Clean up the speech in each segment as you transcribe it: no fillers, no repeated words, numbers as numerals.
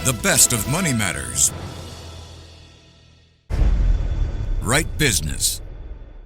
The best of Money Matters. Right Business.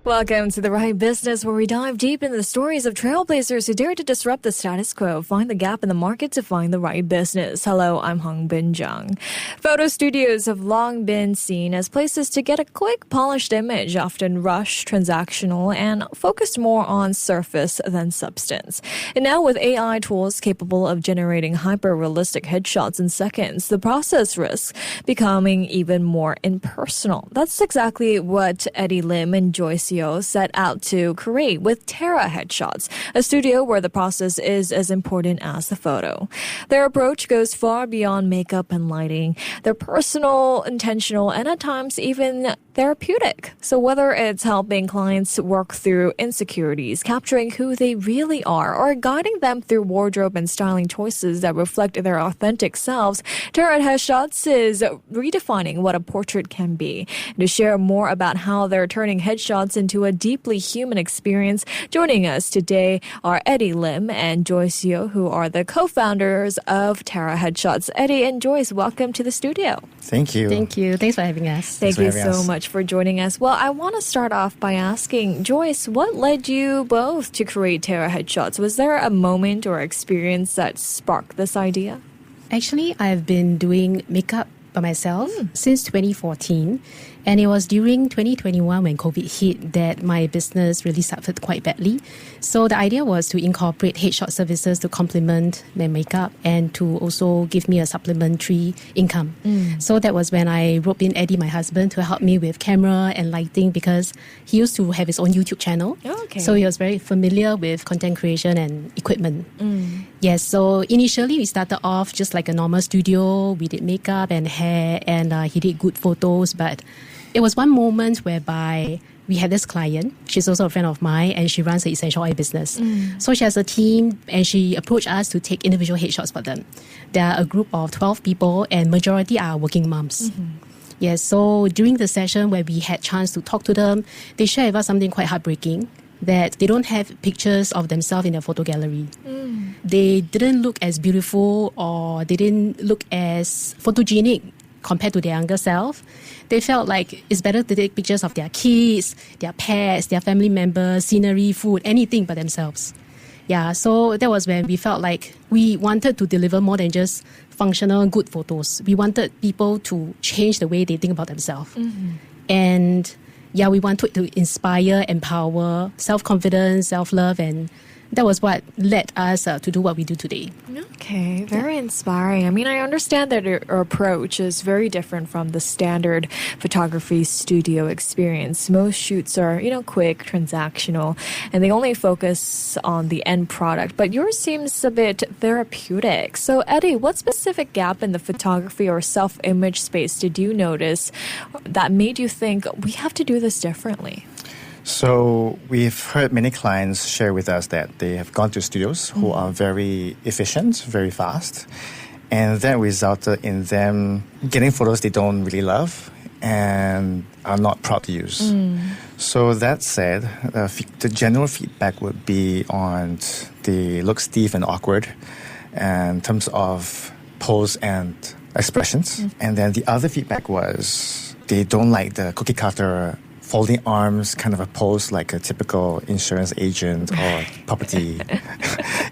Welcome to The Right Business, where we dive deep into the stories of trailblazers who dare to disrupt the status quo, find the gap in the market to find the right business. Hello, I'm Hongbin, Jeong. Photo studios have long been seen as places to get a quick, polished image, often rushed, transactional, and focused more on surface than substance. And now with AI tools capable of generating hyper-realistic headshots in seconds, the process risks becoming even more impersonal. That's exactly what Eddie Lim and Joyce set out to create with Terra Headshots, a studio where the process is as important as the photo. Their approach goes far beyond makeup and lighting. They're personal, intentional, and at times even therapeutic. So whether it's helping clients work through insecurities, capturing who they really are, or guiding them through wardrobe and styling choices that reflect their authentic selves, Terra Headshots is redefining what a portrait can be. And to share more about how they're turning headshots into a deeply human experience, joining us today are Eddie Lim and Joyce, who are the co-founders of Terra Headshots. Eddie and Joyce, welcome to the studio. Thank you. Thank you. Thanks for having us. Thank you so much for joining us. Well, I want to start off by asking, Joyce, what led you both to create Terra Headshots? Was there a moment or experience that sparked this idea? Actually, I've been doing makeup by myself since 2014. And it was during 2021 when COVID hit that my business really suffered quite badly. So the idea was to incorporate headshot services to complement my makeup and to also give me a supplementary income. So that was when I roped in Eddie, my husband, to help me with camera and lighting because he used to have his own YouTube channel. Okay. So he was very familiar with content creation and equipment. Yes, so initially we started off just like a normal studio. We did makeup and hair and he did good photos, but it was one moment whereby we had this client. She's also a friend of mine and she runs an essential oil business. So she has a team and she approached us to take individual headshots for them. There are a group of 12 people and majority are working moms. Yes, so during the session where we had chance to talk to them, they shared with us something quite heartbreaking, that they don't have pictures of themselves in their photo gallery. They didn't look as beautiful or they didn't look as photogenic compared to their younger self. They felt like it's better to take pictures of their kids, their pets, their family members, scenery, food, anything but themselves. Yeah, so that was when we felt like we wanted to deliver more than just functional, good photos. We wanted people to change the way they think about themselves. And yeah, we wanted to inspire, empower, self-confidence, self-love, and that was what led us to do what we do today. Okay, very inspiring. I mean, I understand that your approach is very different from the standard photography studio experience. Most shoots are, quick, transactional, and they only focus on the end product. But yours seems a bit therapeutic. So, Eddie, what specific gap in the photography or self-image space did you notice that made you think we have to do this differently? So we've heard many clients share with us that they have gone to studios who are very efficient, very fast, and that resulted in them getting photos they don't really love and are not proud to use. So that said, the general feedback would be on they look stiff and awkward in terms of pose and expressions. And then the other feedback was they don't like the cookie cutter folding arms kind of a pose like a typical insurance agent or property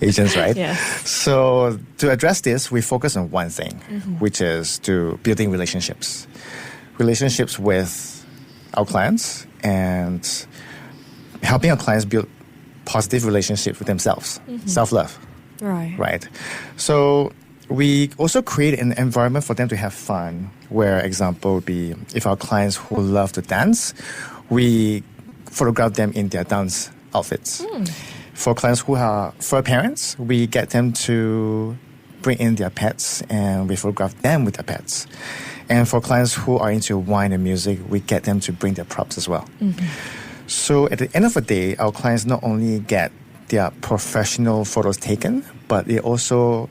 agents, right? Yeah. So to address this, we focus on one thing, which is to building relationships. Relationships with our clients and helping our clients build positive relationships with themselves, self-love. Right. So we also create an environment for them to have fun, where example would be if our clients who love to dance, we photograph them in their dance outfits. For clients who are fur parents, we get them to bring in their pets and we photograph them with their pets. And for clients who are into wine and music, we get them to bring their props as well. So at the end of the day, our clients not only get their professional photos taken, but they also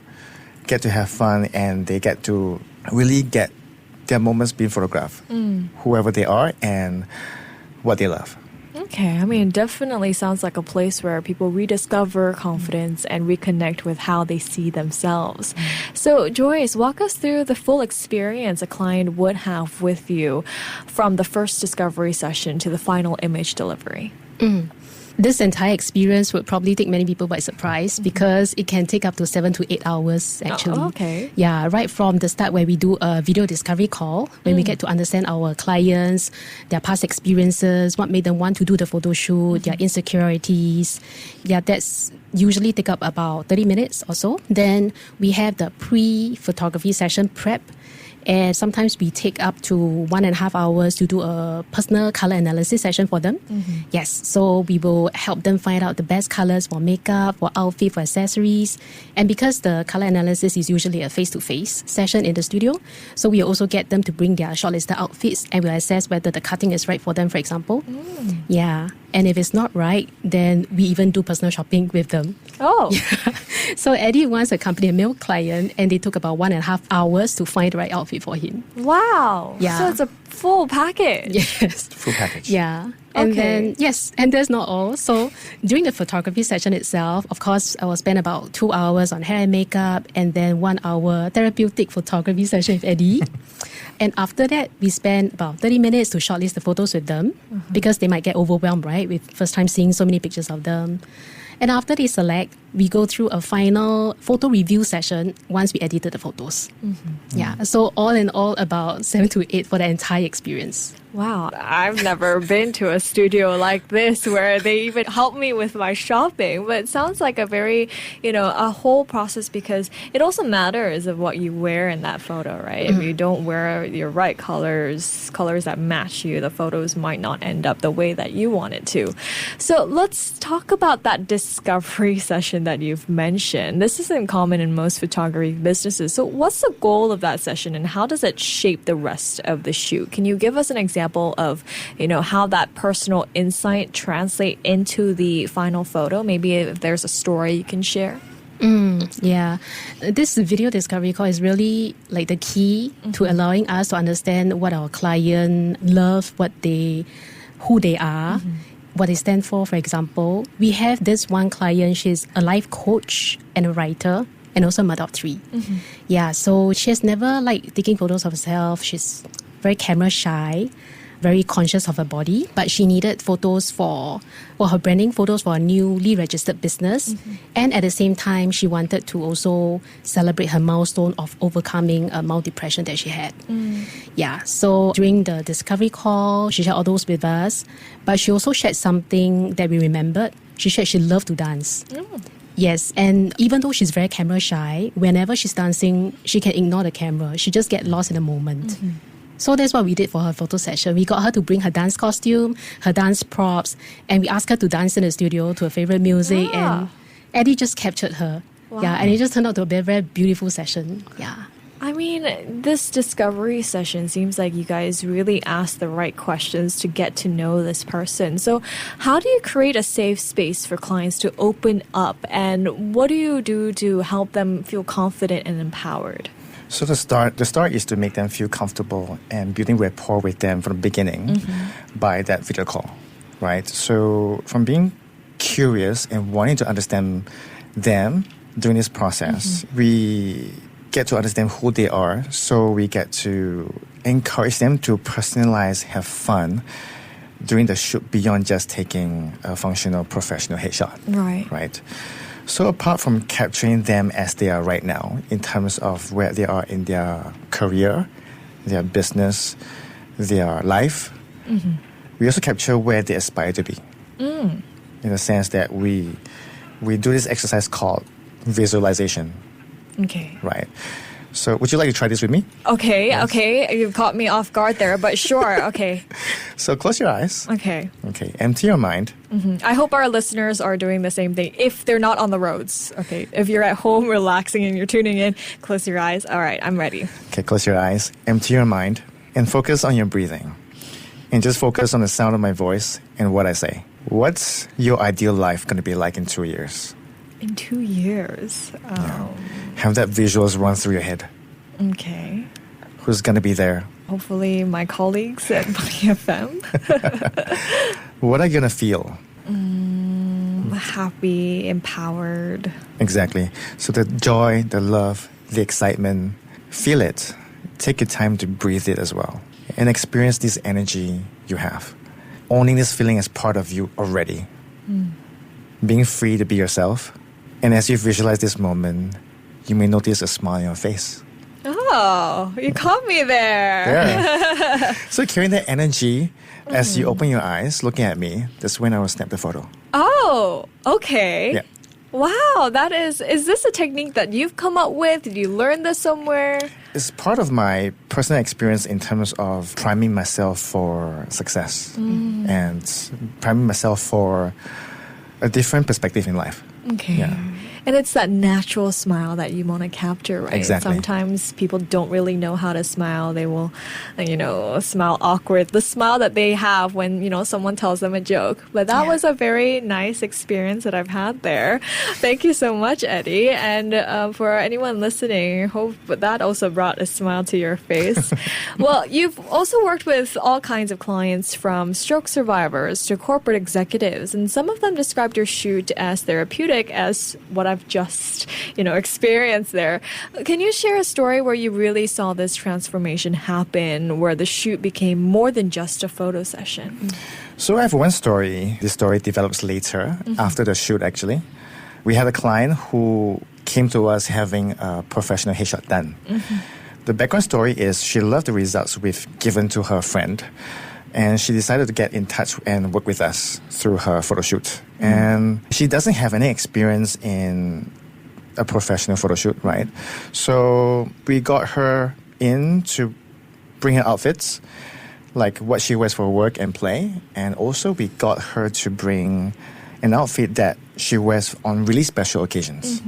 get to have fun and they get to really get their moments being photographed, whoever they are and what they love. Okay, I mean, it definitely sounds like a place where people rediscover confidence and reconnect with how they see themselves. So, Joyce, walk us through the full experience a client would have with you from the first discovery session to the final image delivery. This entire experience would probably take many people by surprise because it can take up to 7 to 8 hours actually. Oh, okay. Yeah, right from the start where we do a video discovery call, when we get to understand our clients, their past experiences, what made them want to do the photo shoot, their insecurities. Yeah, that's usually take up about 30 minutes or so. Then we have the pre-photography session prep. And sometimes we take up to 1.5 hours to do a personal color analysis session for them. Yes, so we will help them find out the best colors for makeup, for outfit, for accessories. And because the color analysis is usually a face-to-face session in the studio, so we also get them to bring their shortlisted outfits and we'll assess whether the cutting is right for them, for example. Yeah, and if it's not right, then we even do personal shopping with them. Oh. So Eddie once accompanied a male client and they took about 1.5 hours to find the right outfit for him. Wow. Yeah. So it's a full package. Yes. Full package. Yeah. And Okay. then, yes, and that's not all. So during the photography session itself, of course, I will spend about 2 hours on hair and makeup and then 1 hour therapeutic photography session with Eddie. And after that, we spend about 30 minutes to shortlist the photos with them because they might get overwhelmed, right, with first time seeing so many pictures of them. And after they select, we go through a final photo review session once we edited the photos. Yeah, so all in all, about 7 to 8 for the entire experience. Wow, I've never been to a studio like this where they even help me with my shopping, but it sounds like a very, a whole process because it also matters of what you wear in that photo, right? If you don't wear your right colors that match you, the photos might not end up the way that you want it to. So let's talk about that discovery session that you've mentioned. This isn't common in most photography businesses. So what's the goal of that session and how does it shape the rest of the shoot? Can you give us an example of, how that personal insight translate into the final photo? Maybe if there's a story you can share. Yeah, this video discovery call is really like the key to allowing us to understand what our client love, who they are, what they stand for example. We have this one client, she's a life coach and a writer and also a mother of 3. Yeah, so she has never taking photos of herself. She's very camera shy, very conscious of her body, but she needed photos for her branding, photos for a newly registered business. And at the same time, she wanted to also celebrate her milestone of overcoming a mild depression that she had. Yeah, so during the discovery call, she shared all those with us, but she also shared something that we remembered. She shared she loved to dance. Yes, and even though she's very camera shy, whenever she's dancing, she can ignore the camera. She just get lost in the moment. So that's what we did for her photo session. We got her to bring her dance costume, her dance props, and we asked her to dance in the studio to her favorite music. And Eddie just captured her. Wow. Yeah, and it just turned out to be a very beautiful session. Yeah. I mean, this discovery session seems like you guys really asked the right questions to get to know this person. So how do you create a safe space for clients to open up? And what do you do to help them feel confident and empowered? So the start is to make them feel comfortable and building rapport with them from the beginning by that video call, right? So from being curious and wanting to understand them during this process, we get to understand who they are. So we get to encourage them to personalize, have fun during the shoot beyond just taking a functional professional headshot. Right. So apart from capturing them as they are right now, in terms of where they are in their career, their business, their life, we also capture where they aspire to be. In the sense that we do this exercise called visualization. Okay. Right. So would you like to try this with me? Okay, okay. You've caught me off guard there, but sure, okay. So close your eyes. Okay. Okay. Empty your mind. I hope our listeners are doing the same thing if they're not on the roads. Okay. If you're at home relaxing and you're tuning in, close your eyes. All right, I'm ready. Okay, close your eyes. Empty your mind and focus on your breathing. And just focus on the sound of my voice and what I say. What's your ideal life going to be like in 2 years? In 2 years. Have that visuals run through your head. Okay. Who's going to be there hopefully my colleagues at Money FM. What are you going to feel? Happy, empowered. Exactly. So the joy, the love, the excitement, feel it. Take your time to breathe it as well. And experience this energy you have. Owning this feeling as part of you already. Being free to be yourself. And as you visualize this moment, you may notice a smile on your face. Oh, you caught me there. Yeah. So carrying that energy as you open your eyes, looking at me, that's when I will snap the photo. Oh, okay. Yeah. Wow, is this a technique that you've come up with? Did you learn this somewhere? It's part of my personal experience in terms of priming myself for success and priming myself for a different perspective in life. Okay. Yeah. And it's that natural smile that you want to capture, right? Exactly. Sometimes people don't really know how to smile. They will, smile awkward. The smile that they have when, someone tells them a joke. But that was a very nice experience that I've had there. Thank you so much, Eddie. And for anyone listening, I hope that also brought a smile to your face. Well, you've also worked with all kinds of clients, from stroke survivors to corporate executives. And some of them described your shoot as therapeutic, as what I've just, experienced there. Can you share a story where you really saw this transformation happen, where the shoot became more than just a photo session? So I have one story. This story develops later, after the shoot actually. We had a client who came to us having a professional headshot done. The background story is she loved the results we've given to her friend, and she decided to get in touch and work with us through her photo shoot. And she doesn't have any experience in a professional photo shoot, right? So we got her in to bring her outfits, like what she wears for work and play. And also we got her to bring an outfit that she wears on really special occasions.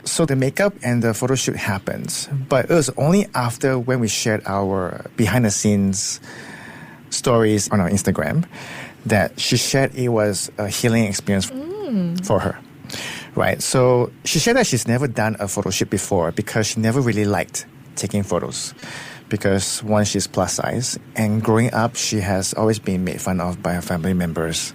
So the makeup and the photo shoot happens. But it was only after when we shared our behind-the-scenes stories on our Instagram that she shared it was a healing experience for her, right? So she shared that she's never done a photo shoot before because she never really liked taking photos, because one, she's plus size, and growing up she has always been made fun of by her family members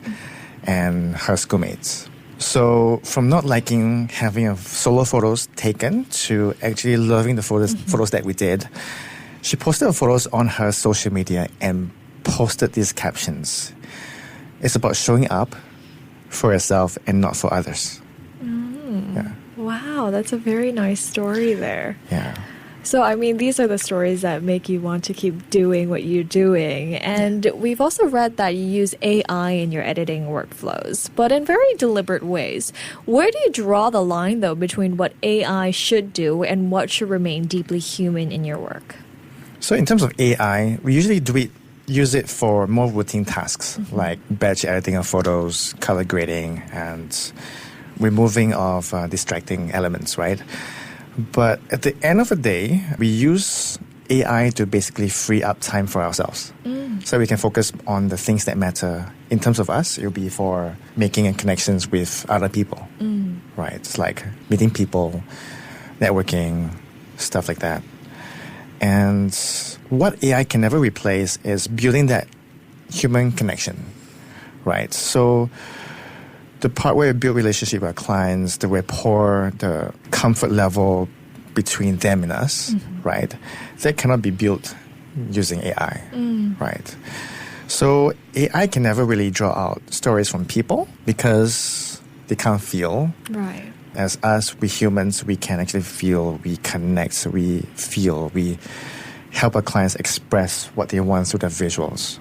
and her schoolmates. So from not liking having a solo photos taken to actually loving the photos that we did, she posted photos on her social media and posted these captions. It's about showing up for yourself and not for others. Yeah. Wow, that's a very nice story there. Yeah. So, these are the stories that make you want to keep doing what you're doing. And we've also read that you use AI in your editing workflows, but in very deliberate ways. Where do you draw the line, though, between what AI should do and what should remain deeply human in your work? So in terms of AI, we usually use it for more routine tasks like batch editing of photos, color grading, and removing of distracting elements, right? But at the end of the day, we use AI to basically free up time for ourselves. So we can focus on the things that matter. In terms of us, it will be for making connections with other people, right? It's like meeting people, networking, stuff like that. And what AI can never replace is building that human connection, right? So the part where we build relationship with our clients, the rapport, the comfort level between them and us, right? That cannot be built using AI, right? So AI can never really draw out stories from people because they can't feel. Right. As us, we humans, we can actually feel, we connect, we feel, we help our clients express what they want through their visuals.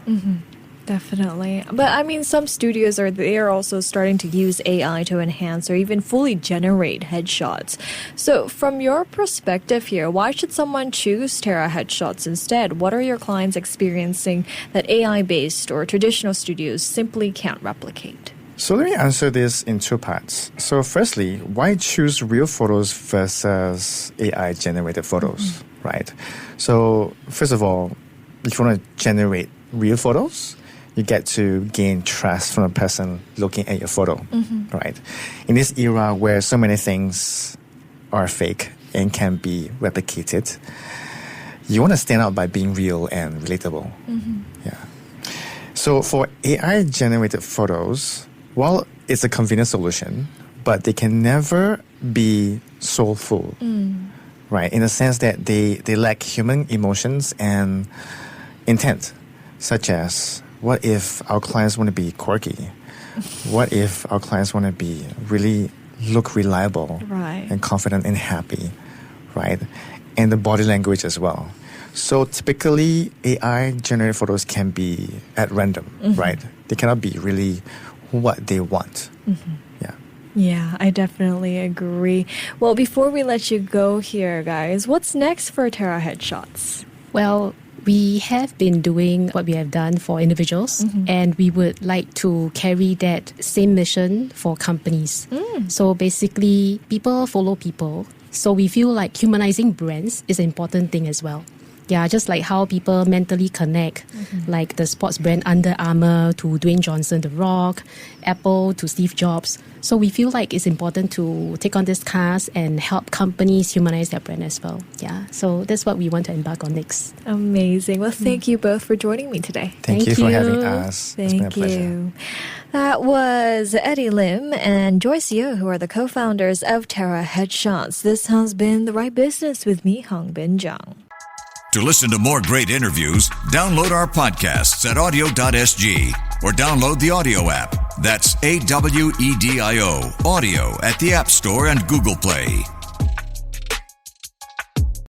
Definitely. But some studios are also starting to use AI to enhance or even fully generate headshots. So from your perspective here, why should someone choose Terra Headshots instead? What are your clients experiencing that AI-based or traditional studios simply can't replicate? So let me answer this in two parts. So firstly, why choose real photos versus AI-generated photos, right? So first of all, if you want to generate real photos, you get to gain trust from a person looking at your photo, right? In this era where so many things are fake and can be replicated, You want to stand out by being real and relatable. Yeah. So for AI-generated photos, while it's a convenient solution, but they can never be soulful, right? In the sense that they lack human emotions and intent, such as, what if our clients want to be quirky? What if our clients want to be really look reliable and confident and happy, right? And the body language as well. So typically, AI-generated photos can be at random, right? They cannot be really what they want. Yeah. Yeah, I definitely agree. Well, before we let you go here, guys, what's next for Terra Headshots? Well, we have been doing what we have done for individuals, and we would like to carry that same mission for companies. So basically, people follow people. So we feel like humanizing brands is an important thing as well. Yeah, just like how people mentally connect, like the sports brand Under Armour to Dwayne Johnson, The Rock, Apple to Steve Jobs. So we feel like it's important to take on this task and help companies humanize their brand as well. Yeah, so that's what we want to embark on next. Amazing. Well, thank you both for joining me today. Thank you for having us. Thank it's been a pleasure. you. That was Eddie Lim and Joyce Yu, who are the co-founders of Terra Headshots. This has been The Right Business with me, Hongbin Jeong. To listen to more great interviews, download our podcasts at audio.sg or download the audio app. That's AWEDIO, audio at the App Store and Google Play.